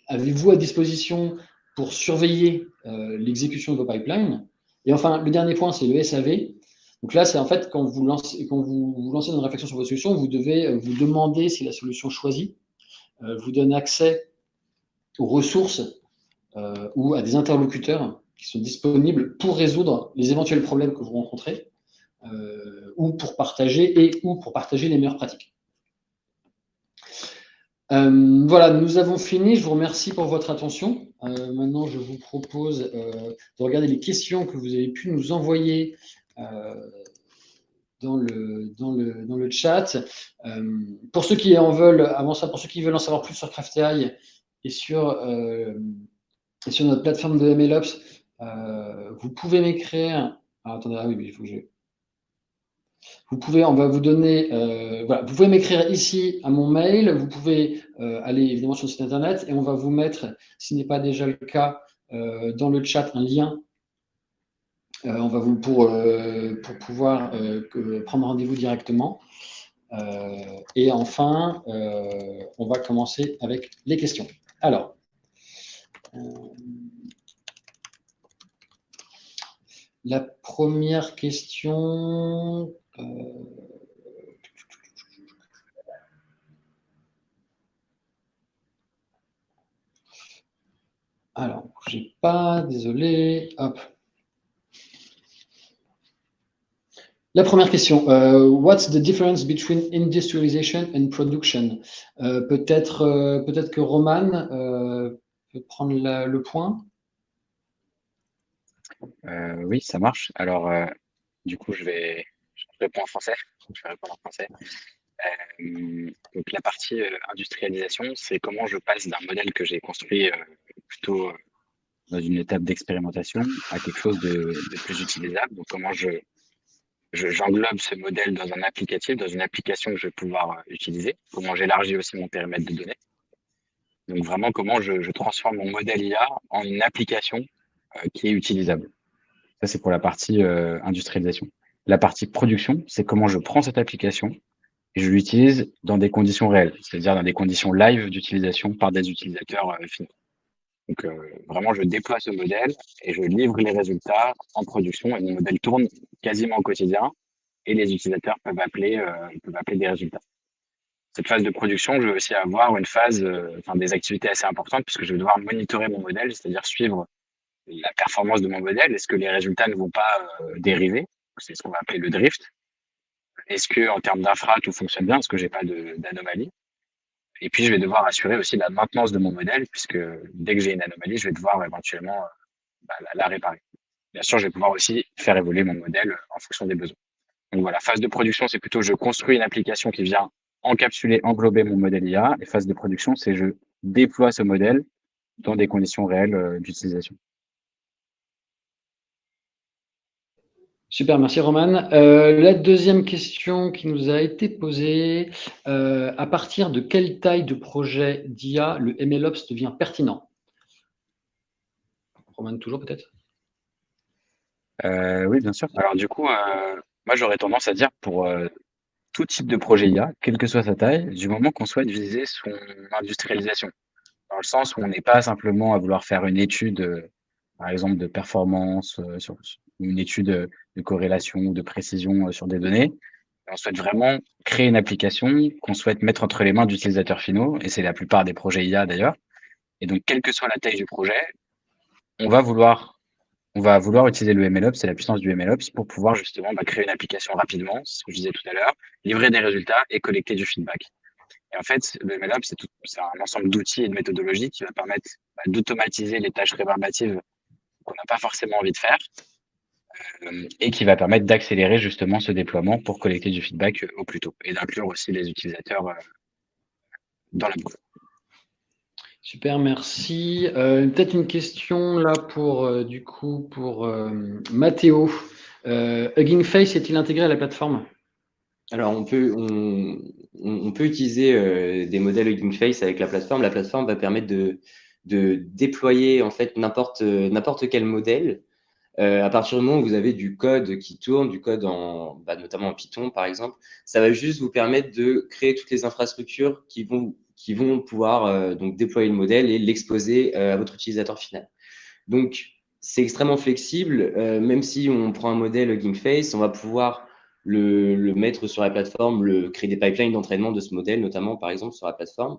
avez-vous à disposition pour surveiller l'exécution de vos pipelines. Et enfin, le dernier point, c'est le SAV. Donc là, c'est en fait quand vous lancez une réflexion sur votre solution, vous devez vous demander si la solution choisie vous donne accès aux ressources ou à des interlocuteurs qui sont disponibles pour résoudre les éventuels problèmes que vous rencontrez. Ou pour partager les meilleures pratiques. Voilà, nous avons fini. Je vous remercie pour votre attention. Maintenant, je vous propose de regarder les questions que vous avez pu nous envoyer dans le chat. Pour ceux qui en veulent, avant ça, pour ceux qui veulent en savoir plus sur Crafty et sur notre plateforme de MLOps, vous pouvez m'écrire. Attendez, oui, il faut que je... on va vous donner, vous pouvez m'écrire ici à mon mail, vous pouvez aller évidemment sur le site internet et on va vous mettre, s'il n'est pas déjà le cas, dans le chat un lien pour pouvoir prendre rendez-vous directement. Et enfin, on va commencer avec les questions. Alors, la première question... Alors, bougez pas, désolé. Hop. La première question. What's the difference between industrialization and production? Peut-être que Roman peut prendre le point. Oui, ça marche. Alors, du coup, je réponds en français. Je vais répondre en français. Donc, la partie industrialisation, c'est comment je passe d'un modèle que j'ai construit plutôt dans une étape d'expérimentation à quelque chose de plus utilisable. Donc, comment j'englobe ce modèle dans un applicatif, dans une application que je vais pouvoir utiliser. Comment j'élargis aussi mon périmètre de données. Donc vraiment, comment je transforme mon modèle IA en une application qui est utilisable. Ça, c'est pour la partie industrialisation. La partie production, c'est comment je prends cette application et je l'utilise dans des conditions réelles, c'est-à-dire dans des conditions live d'utilisation par des utilisateurs finis. Donc vraiment, je déploie ce modèle et je livre les résultats en production et mon modèle tourne quasiment au quotidien et les utilisateurs peuvent appeler des résultats. Cette phase de production, je vais aussi avoir une phase, des activités assez importantes puisque je vais devoir monitorer mon modèle, c'est-à-dire suivre la performance de mon modèle. Est-ce que les résultats ne vont pas dériver? C'est ce qu'on va appeler le drift. Est-ce que en termes d'infra, tout fonctionne bien? Est-ce que j'ai pas d'anomalie? Et puis, je vais devoir assurer aussi la maintenance de mon modèle puisque dès que j'ai une anomalie, je vais devoir éventuellement la réparer. Bien sûr, je vais pouvoir aussi faire évoluer mon modèle en fonction des besoins. Donc voilà, phase de production, c'est plutôt je construis une application qui vient encapsuler, englober mon modèle IA. Et phase de production, c'est je déploie ce modèle dans des conditions réelles d'utilisation. Super, merci Roman. La deuxième question qui nous a été posée, à partir de quelle taille de projet d'IA le MLOps devient pertinent? Roman, toujours peut-être? Oui, bien sûr. Alors du coup, moi j'aurais tendance à dire pour tout type de projet IA, quelle que soit sa taille, du moment qu'on souhaite viser son industrialisation. Dans le sens où on n'est pas simplement à vouloir faire une étude, par exemple de performance, sur une étude de corrélation ou de précision sur des données. On souhaite vraiment créer une application qu'on souhaite mettre entre les mains d'utilisateurs finaux, et c'est la plupart des projets IA d'ailleurs. Et donc, quelle que soit la taille du projet, on va vouloir utiliser le MLOps, c'est la puissance du MLOps, pour pouvoir justement créer une application rapidement, c'est ce que je disais tout à l'heure, livrer des résultats et collecter du feedback. Et en fait, le MLOps, c'est un ensemble d'outils et de méthodologies qui va permettre d'automatiser les tâches rébarbatives qu'on n'a pas forcément envie de faire et qui va permettre d'accélérer justement ce déploiement pour collecter du feedback au plus tôt et d'inclure aussi les utilisateurs dans la boucle. Super, merci. Peut-être une question là pour Mathéo. Hugging Face est-il intégré à la plateforme? Alors, on peut utiliser des modèles Hugging Face avec la plateforme. La plateforme va permettre de déployer en fait n'importe quel modèle. À partir du moment où vous avez du code qui tourne, du code notamment en Python par exemple, ça va juste vous permettre de créer toutes les infrastructures qui vont pouvoir donc déployer le modèle et l'exposer à votre utilisateur final. Donc, c'est extrêmement flexible. Même si on prend un modèle Hugging Face, on va pouvoir le mettre sur la plateforme, créer des pipelines d'entraînement de ce modèle, notamment par exemple sur la plateforme.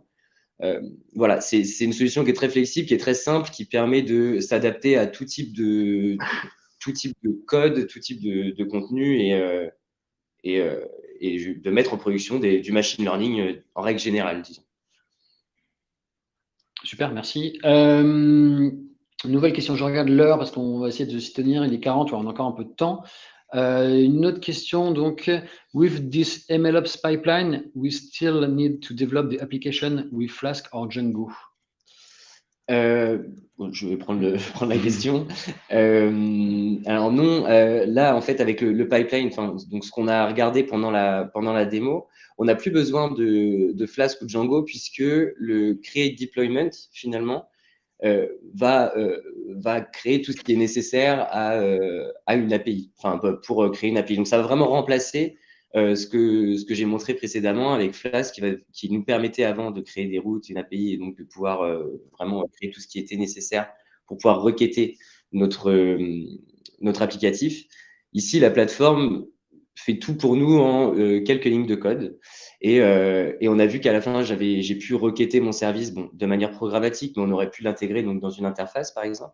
Voilà, c'est une solution qui est très flexible, qui est très simple, qui permet de s'adapter à tout type de code, tout type de contenu et de mettre en production du machine learning en règle générale, disons. Super, merci. Nouvelle question, je regarde l'heure parce qu'on va essayer de s'y tenir, il est 40, on a encore un peu de temps. Une autre question, donc, with this MLOps pipeline, we still need to develop the application with Flask or Django? Je vais prendre la question. Alors non, là en fait avec le pipeline, donc ce qu'on a regardé pendant la démo, on n'a plus besoin de Flask ou Django puisque le create deployment finalement va créer tout ce qui est nécessaire à une API, pour créer une API. Donc ça va vraiment remplacer ce que j'ai montré précédemment avec Flask qui nous permettait avant de créer des routes, une API et donc de pouvoir vraiment créer tout ce qui était nécessaire pour pouvoir requêter notre applicatif. Ici, la plateforme fait tout pour nous en quelques lignes de code. Et on a vu qu'à la fin, j'ai pu requêter mon service de manière programmatique, mais on aurait pu l'intégrer dans une interface, par exemple,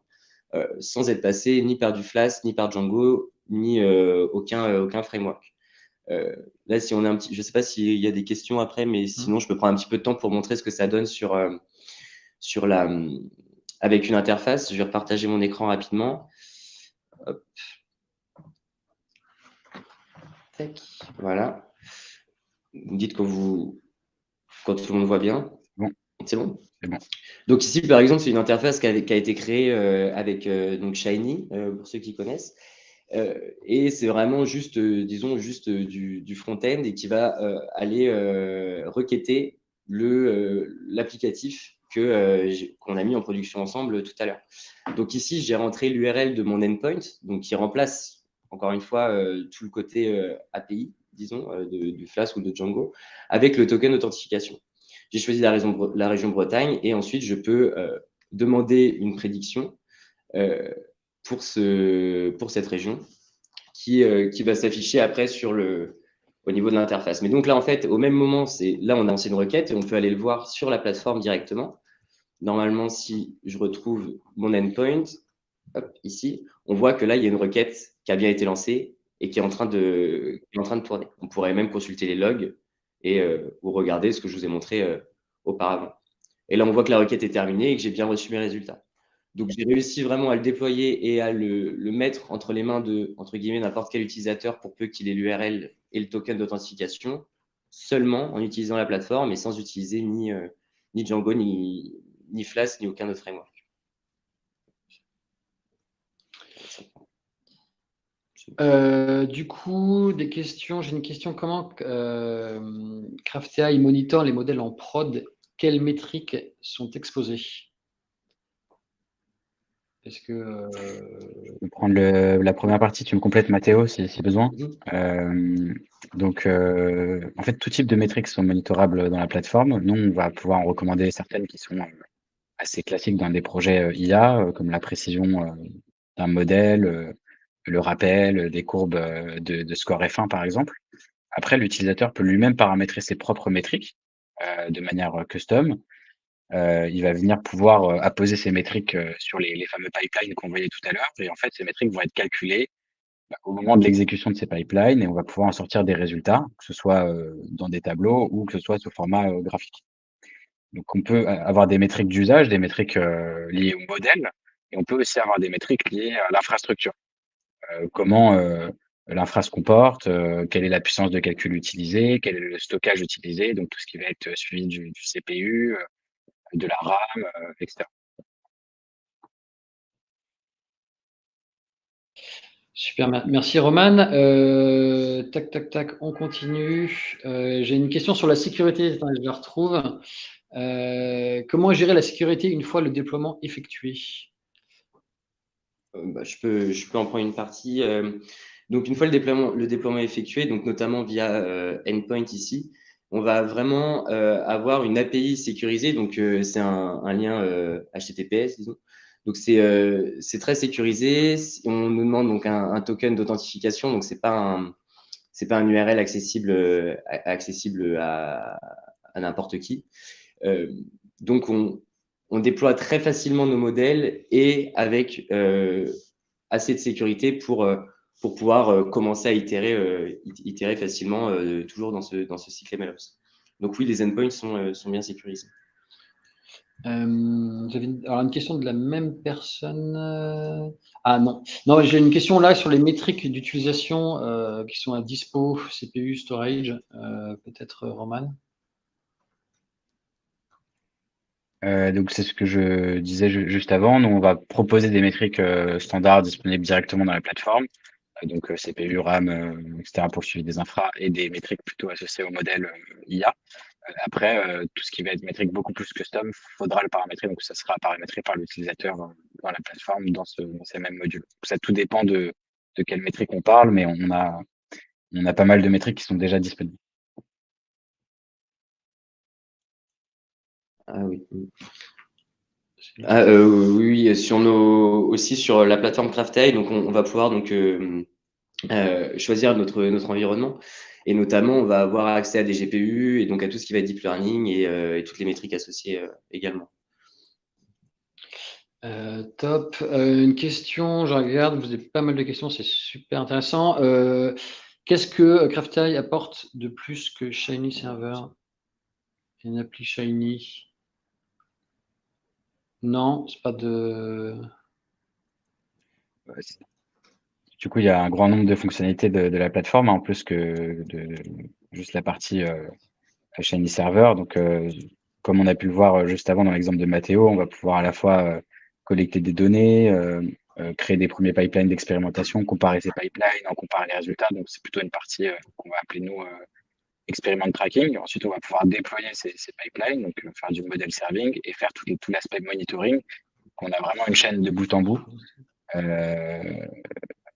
sans être passé ni par du Flask, ni par Django, ni aucun framework. Là, si on a je ne sais pas s'il y a des questions après, mais sinon, je peux prendre un petit peu de temps pour montrer ce que ça donne avec une interface. Je vais repartager mon écran rapidement. Hop. Tac. Voilà. Vous me dites quand tout le monde voit bien. Bon. C'est bon? C'est bon. Donc ici, par exemple, c'est une interface qui a été créée avec donc Shiny, pour ceux qui connaissent. Et c'est vraiment juste, disons, du front-end et qui va aller requêter l'applicatif qu'on a mis en production ensemble tout à l'heure. Donc ici, j'ai rentré l'URL de mon endpoint, donc qui remplace, encore une fois, tout le côté API, disons, du Flask ou de Django, avec le token d'authentification. J'ai choisi la région Bretagne et ensuite, je peux demander une prédiction pour cette région qui va s'afficher après au niveau de l'interface. Mais donc là, en fait, au même moment, là, on a lancé une requête et on peut aller le voir sur la plateforme directement. Normalement, si je retrouve mon endpoint, hop, ici, on voit que là, il y a une requête qui a bien été lancée et qui est en train de tourner. On pourrait même consulter les logs et ou regarder ce que je vous ai montré auparavant. Et là, on voit que la requête est terminée et que j'ai bien reçu mes résultats. Donc, j'ai réussi vraiment à le déployer et à le mettre entre les mains de, entre guillemets, n'importe quel utilisateur pour peu qu'il ait l'URL et le token d'authentification, seulement en utilisant la plateforme et sans utiliser ni Django, ni Flask, ni aucun autre framework. Du coup, des questions. J'ai une question. Comment CraftAI monitor les modèles en prod? Quelles métriques sont exposées? Est-ce que Je vais prendre la première partie, tu me complètes Mathéo si besoin. Donc, en fait, tout type de métriques sont monitorables dans la plateforme. Nous, on va pouvoir en recommander certaines qui sont assez classiques dans des projets IA, comme la précision d'un modèle, le rappel des courbes de score F1, par exemple. Après, l'utilisateur peut lui-même paramétrer ses propres métriques de manière custom. Il va venir pouvoir apposer ces métriques sur les fameux pipelines qu'on voyait tout à l'heure. Et en fait, ces métriques vont être calculées au moment de l'exécution de ces pipelines et on va pouvoir en sortir des résultats, que ce soit dans des tableaux ou que ce soit sous format graphique. Donc, on peut avoir des métriques d'usage, des métriques liées au modèle, et on peut aussi avoir des métriques liées à l'infrastructure. Comment l'infra se comporte, quelle est la puissance de calcul utilisée, quel est le stockage utilisé, donc tout ce qui va être suivi du CPU, de la RAM, etc. Super, merci Roman. Tac, on continue. J'ai une question sur la sécurité. Attends, je la retrouve. Comment gérer la sécurité une fois le déploiement effectué? Je peux en prendre une partie. Donc, une fois le déploiement effectué, donc notamment via Endpoint ici, on va vraiment avoir une API sécurisée. Donc, c'est un lien HTTPS, disons. Donc, c'est très sécurisé. On nous demande donc un token d'authentification. Donc, c'est pas un URL accessible à n'importe qui. Donc, on déploie très facilement nos modèles et avec assez de sécurité pour pouvoir commencer à itérer facilement toujours dans ce cycle MLOps. Donc oui, les endpoints sont bien sécurisés. J'avais une question de la même personne. Ah non, j'ai une question là sur les métriques d'utilisation qui sont à dispo, CPU, storage, peut-être Roman. Donc c'est ce que je disais juste avant. Nous, on va proposer des métriques standards disponibles directement dans la plateforme. Donc CPU, RAM, etc. pour le suivi des infras et des métriques plutôt associées au modèle IA. Après, tout ce qui va être métrique beaucoup plus custom, faudra le paramétrer. Donc ça sera paramétré par l'utilisateur dans la plateforme dans ces mêmes modules. Donc, ça tout dépend de quelle métrique on parle, mais on a pas mal de métriques qui sont déjà disponibles. Ah oui. Oui, aussi sur la plateforme CraftAI, donc on va pouvoir donc choisir notre environnement et notamment on va avoir accès à des GPU et donc à tout ce qui va être deep learning et toutes les métriques associées également. Top. Une question, je regarde, vous avez pas mal de questions, c'est super intéressant. Qu'est-ce que CraftAI apporte de plus que Shiny Server? Une appli Shiny? Non, c'est pas de. Du coup, il y a un grand nombre de fonctionnalités de la plateforme, en plus que de juste la partie Shiny Server. Donc, comme on a pu le voir juste avant dans l'exemple de Mathéo, on va pouvoir à la fois collecter des données, créer des premiers pipelines d'expérimentation, comparer ces pipelines, en comparer les résultats. Donc, c'est plutôt une partie qu'on va appeler, nous, experiment tracking. Ensuite, on va pouvoir déployer ces pipelines, donc faire du model serving et faire tout l'aspect monitoring. On a vraiment une chaîne de bout en bout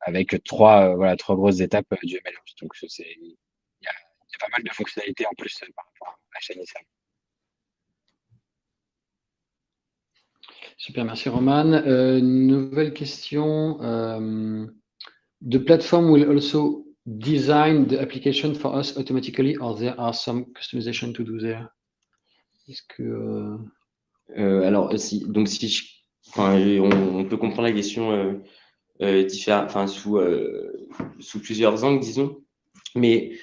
avec trois grosses étapes du MLOps. Donc, il y a pas mal de fonctionnalités en plus par rapport à la chaîne initiale. Super, merci Roman. Nouvelle question. The platform will also design the application for us automatically, or there are some customization to do there? Est-ce que alors, on peut comprendre la question sous plusieurs angles, disons. Mais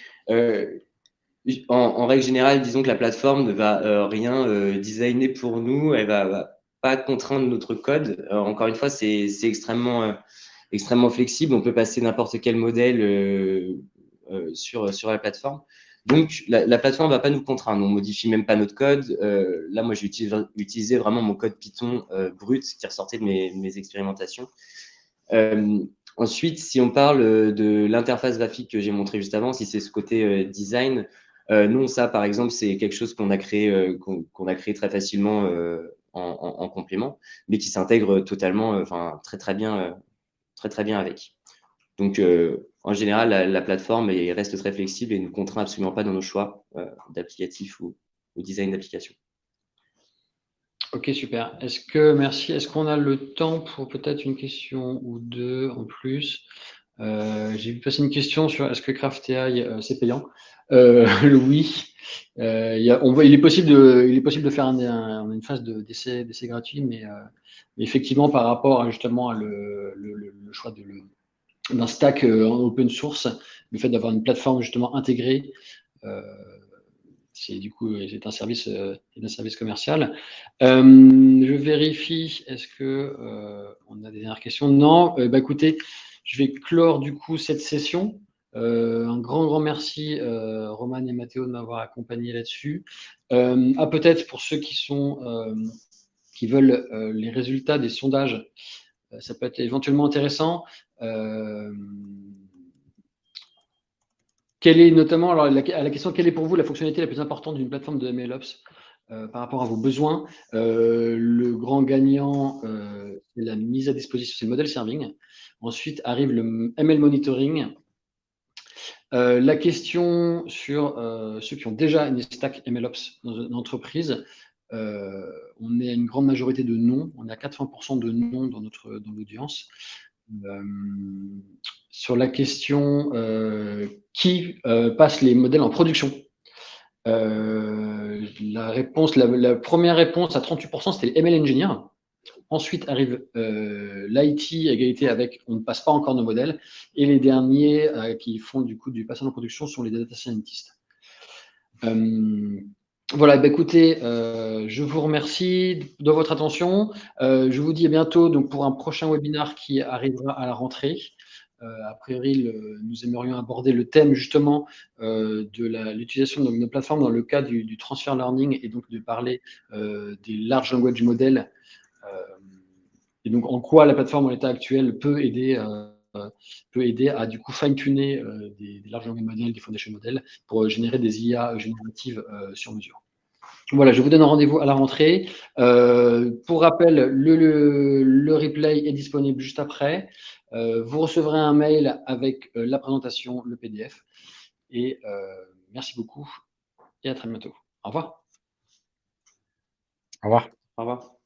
en règle générale, disons que la plateforme ne va rien designer pour nous. Elle va pas contraindre notre code. Encore une fois, c'est extrêmement flexible. On peut passer n'importe quel modèle sur la plateforme. Donc, la plateforme ne va pas nous contraindre. On ne modifie même pas notre code. Là, moi, j'ai utilisé vraiment mon code Python brut qui ressortait de mes expérimentations. Ensuite, si on parle de l'interface graphique que j'ai montré juste avant, si c'est ce côté design, non, ça, par exemple, c'est quelque chose qu'on a créé très facilement en complément, mais qui s'intègre totalement, très bien avec. Donc, en général, la plateforme reste très flexible et ne contraint absolument pas dans nos choix d'applicatifs ou design d'application. Ok, super. Merci. Est-ce qu'on a le temps pour peut-être une question ou deux en plus? J'ai vu passer une question sur est-ce que CraftAI c'est payant? Oui. Il est possible de faire une phase d'essai gratuit, mais effectivement par rapport justement à le choix d'un stack en open source, le fait d'avoir une plateforme justement intégrée, c'est un service commercial. Je vérifie, est-ce que on a des dernières questions? Non. Écoutez, je vais clore du coup cette session. Un grand merci Roman et Mathéo de m'avoir accompagné là-dessus. Peut-être pour ceux qui veulent les résultats des sondages, ça peut être éventuellement intéressant. Quelle est notamment, alors à la question, quelle est pour vous la fonctionnalité la plus importante d'une plateforme de MLOps par rapport à vos besoins? Le grand gagnant, c'est la mise à disposition, c'est le modèle serving. Ensuite arrive le ML monitoring. La question sur ceux qui ont déjà une stack MLOps dans une entreprise, on est à une grande majorité de non. On est à 80% de non dans l'audience. Sur la question qui passe les modèles en production, la première réponse à 38%, c'était les ML Engineer. Ensuite arrive l'IT, égalité avec on ne passe pas encore nos modèles. Et les derniers qui font du passage en production sont les data scientists. Voilà, écoutez, je vous remercie de votre attention. Je vous dis à bientôt donc, pour un prochain webinaire qui arrivera à la rentrée. A priori, nous aimerions aborder le thème justement de l'utilisation de nos plateformes dans le cadre du transfer learning et donc de parler des large language models et donc en quoi la plateforme en l'état actuel peut aider à du coup fine-tuner des large language models, des foundation models pour générer des IA génératives sur mesure. Voilà, je vous donne un rendez-vous à la rentrée. Pour rappel, le replay est disponible juste après. Vous recevrez un mail avec la présentation, le PDF. Et merci beaucoup et à très bientôt. Au revoir. Au revoir. Au revoir.